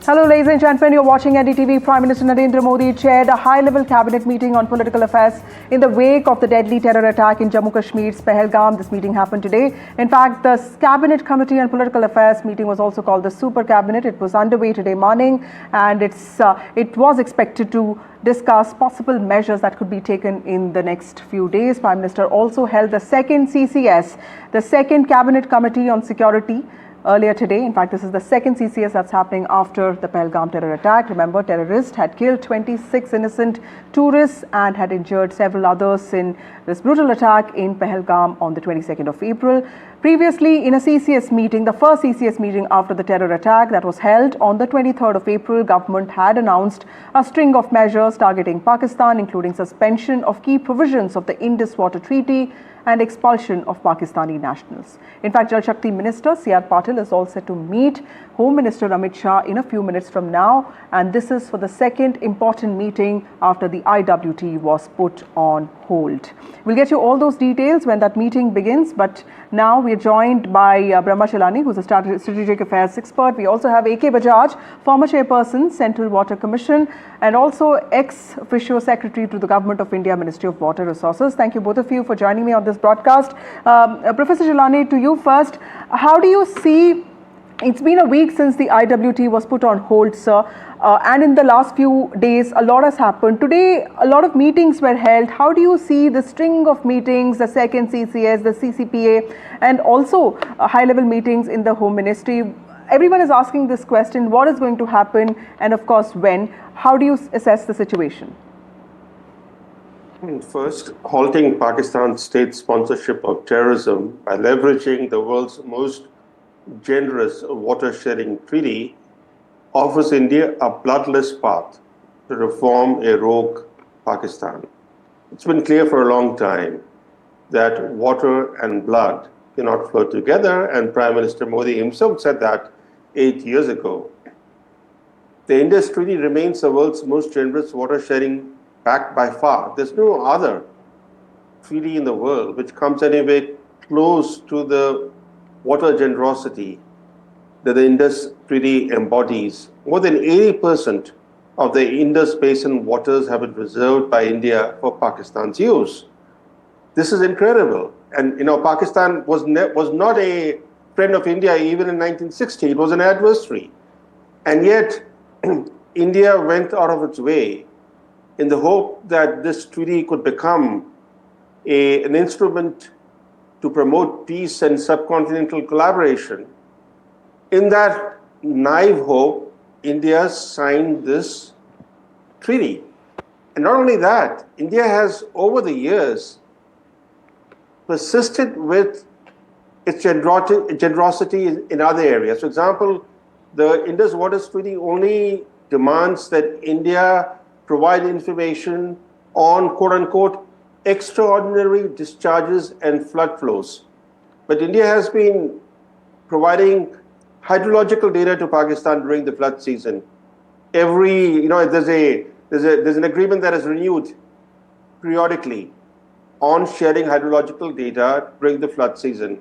Hello, ladies and gentlemen. You're watching NDTV. Prime Minister Narendra Modi chaired a high-level cabinet meeting on political affairs in the wake of the deadly terror attack in Jammu Kashmir's Pahalgam. This meeting happened today. In fact, the Cabinet Committee on Political Affairs meeting was also called the Super Cabinet. It was underway today morning, and it was expected to discuss possible measures that could be taken in the next few days. Prime Minister also held the second CCS, the second Cabinet Committee on Security, earlier today. In fact, this is the second CCS that's happening after the Pahalgam terror attack. Remember, terrorists had killed 26 innocent tourists and had injured several others in this brutal attack in Pahalgam on the 22nd of April. Previously, in a CCS meeting, the first CCS meeting after the terror attack that was held on the 23rd of April, government had announced a string of measures targeting Pakistan, including suspension of key provisions of the Indus Water Treaty and expulsion of Pakistani nationals. In fact, Jal Shakti Minister C.R. Patil is all set to meet Home Minister Amit Shah in a few minutes from now, and this is for the second important meeting after the IWT was put on hold. We'll get you all those details when that meeting begins, but now we are joined by Brahma Shalani, who's a strategic affairs expert. We also have A.K. Bajaj, former chairperson, Central Water Commission, and also ex-officio secretary to the Government of India, Ministry of Water Resources. Thank you both of you for joining me on this broadcast. Professor Shalani, to you first. How do you see, it's been a week since the IWT was put on hold, sir, and in the last few days, a lot has happened. Today, a lot of meetings were held. How do you see the string of meetings, the second CCS, the CCPA, and also high-level meetings in the Home Ministry? Everyone is asking this question, what is going to happen, and of course, when? How do you assess the situation? First, halting Pakistan's state sponsorship of terrorism by leveraging the world's most generous water-sharing treaty offers India a bloodless path to reform a rogue Pakistan. It's been clear for a long time that water and blood cannot flow together, and Prime Minister Modi himself said that 8 years ago. The Indus Treaty remains the world's most generous water-sharing pact by far. There's no other treaty in the world which comes anywhere close to the water generosity that the Indus Treaty embodies. More than 80% of the Indus Basin waters have been reserved by India for Pakistan's use. This is incredible. And Pakistan was not a friend of India even in 1960. It was an adversary. And yet, India went out of its way in the hope that this treaty could become an instrument to promote peace and subcontinental collaboration. In that naive hope, India signed this treaty. And not only that, India has, over the years, persisted with its generosity in other areas. For example, the Indus Waters Treaty only demands that India provide information on, quote-unquote, extraordinary discharges and flood flows. But India has been providing hydrological data to Pakistan during the flood season. There's an agreement that is renewed periodically on sharing hydrological data during the flood season.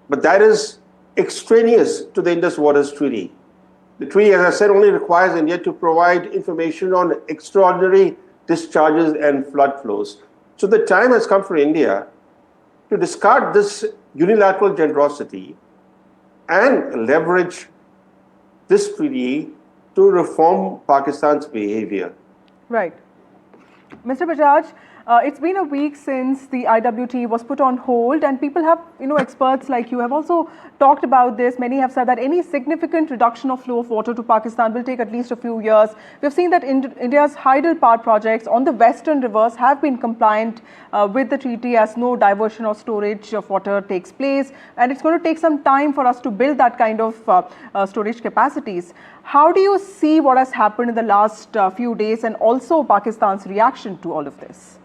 But that is extraneous to the Indus Waters Treaty. The treaty, as I said, only requires India to provide information on extraordinary discharges and flood flows. So the time has come for India to discard this unilateral generosity and leverage this treaty to reform Pakistan's behavior. Right. Mr. Bajaj, it's been a week since the IWT was put on hold, and people have, experts like you have also talked about this. Many have said that any significant reduction of flow of water to Pakistan will take at least a few years. We've seen that India's hydel power projects on the western rivers have been compliant with the treaty, as no diversion or storage of water takes place, and it's going to take some time for us to build that kind of storage capacities. How do you see what has happened in the last few days, and also Pakistan's reaction to all of this?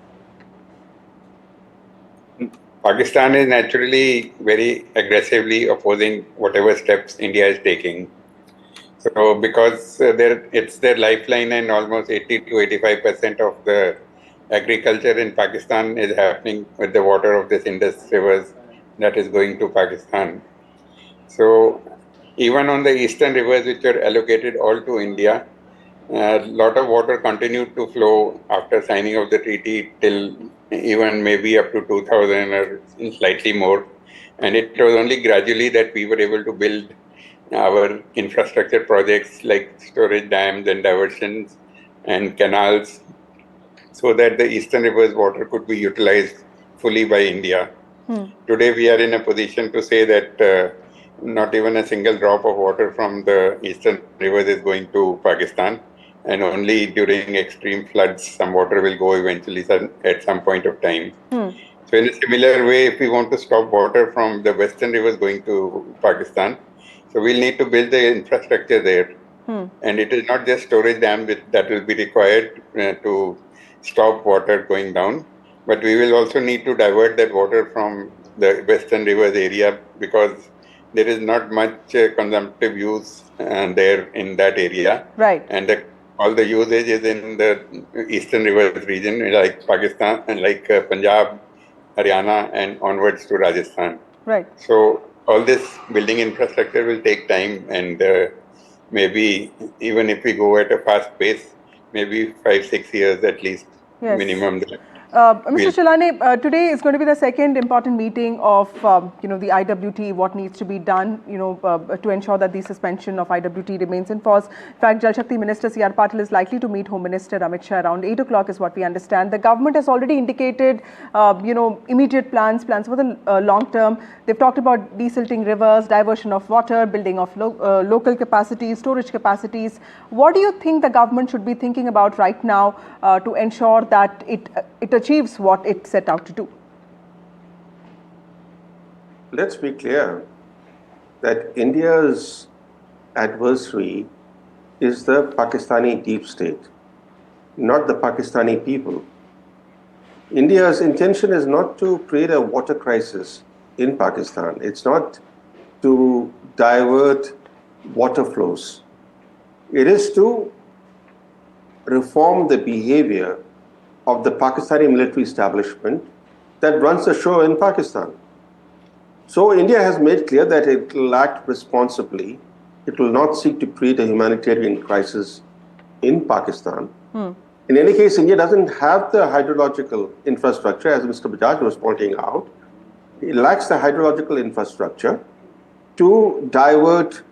Pakistan is naturally very aggressively opposing whatever steps India is taking. So because it's their lifeline, and almost 80 to 85% of the agriculture in Pakistan is happening with the water of this Indus rivers that is going to Pakistan. So Even on the eastern rivers, which are allocated all to India, a lot of water continued to flow after signing of the treaty till even maybe up to 2000 or slightly more. And it was only gradually that we were able to build our infrastructure projects like storage dams and diversions and canals so that the eastern rivers water could be utilized fully by India. Today we are in a position to say that not even a single drop of water from the eastern rivers is going to Pakistan, and only during extreme floods some water will go eventually at some point of time. So in a similar way, if we want to stop water from the western rivers going to Pakistan, so we'll need to build the infrastructure there. And it is not just storage dam that will be required to stop water going down, but we will also need to divert that water from the western rivers area because there is not much consumptive use there in that area. Right. And all the usage is in the eastern rivers region, like Pakistan and like Punjab, Haryana, and onwards to Rajasthan. Right. So all this building infrastructure will take time, and maybe even if we go at a fast pace, maybe 5-6 years at least minimum. Mr. Chilane, today is going to be the second important meeting of the IWT. What needs to be done, to ensure that the suspension of IWT remains in force. In fact, Jal Shakti Minister C.R. Patil is likely to meet Home Minister Amit Shah around 8 o'clock, is what we understand. The government has already indicated, immediate plans for the long term. They've talked about desilting rivers, diversion of water, building of local capacities, storage capacities. What do you think the government should be thinking about right now to ensure that it achieves what it set out to do? Let's be clear that India's adversary is the Pakistani deep state, not the Pakistani people. India's intention is not to create a water crisis in Pakistan. It's not to divert water flows. It is to reform the behavior of the Pakistani military establishment that runs the show in Pakistan. So India has made clear that it will act responsibly. It will not seek to create a humanitarian crisis in Pakistan. In any case, India doesn't have the hydrological infrastructure, as Mr. Bajaj was pointing out. It lacks the hydrological infrastructure to divert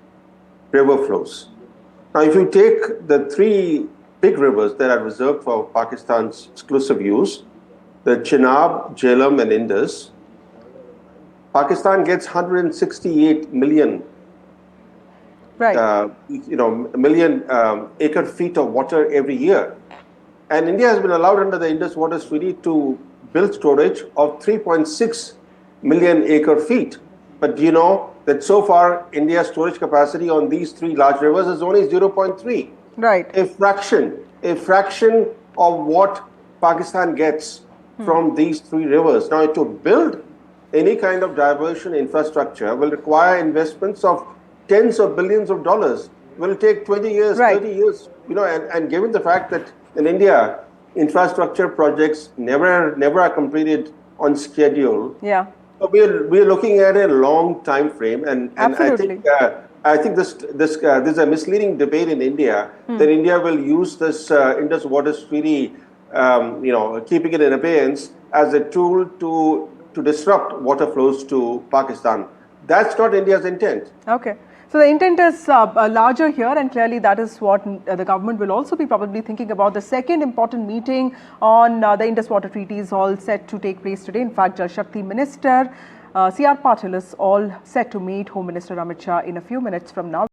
river flows. Now, if you take the three big rivers that are reserved for Pakistan's exclusive use, the Chenab, Jhelum, and Indus, Pakistan gets 168 million, acre feet of water every year. And India has been allowed under the Indus Water Treaty to build storage of 3.6 million acre feet. But do you know that so far India's storage capacity on these three large rivers is only 0.3? Right. A fraction of what Pakistan gets from these three rivers. Now, to build any kind of diversion infrastructure will require investments of tens of billions of dollars. Will take 20 years, 30 years, and given the fact that in India, infrastructure projects never are completed on schedule. Yeah. So we are looking at a long time frame, and I think this is a misleading debate in India that India will use this Indus Water Treaty, keeping it in abeyance as a tool to disrupt water flows to Pakistan. That's not India's intent. Okay. So the intent is larger here, and clearly that is what the government will also be probably thinking about. The second important meeting on the Indus Water Treaty is all set to take place today. In fact, Jal Shakti Minister C.R. Patil is all set to meet Home Minister Amit Shah in a few minutes from now.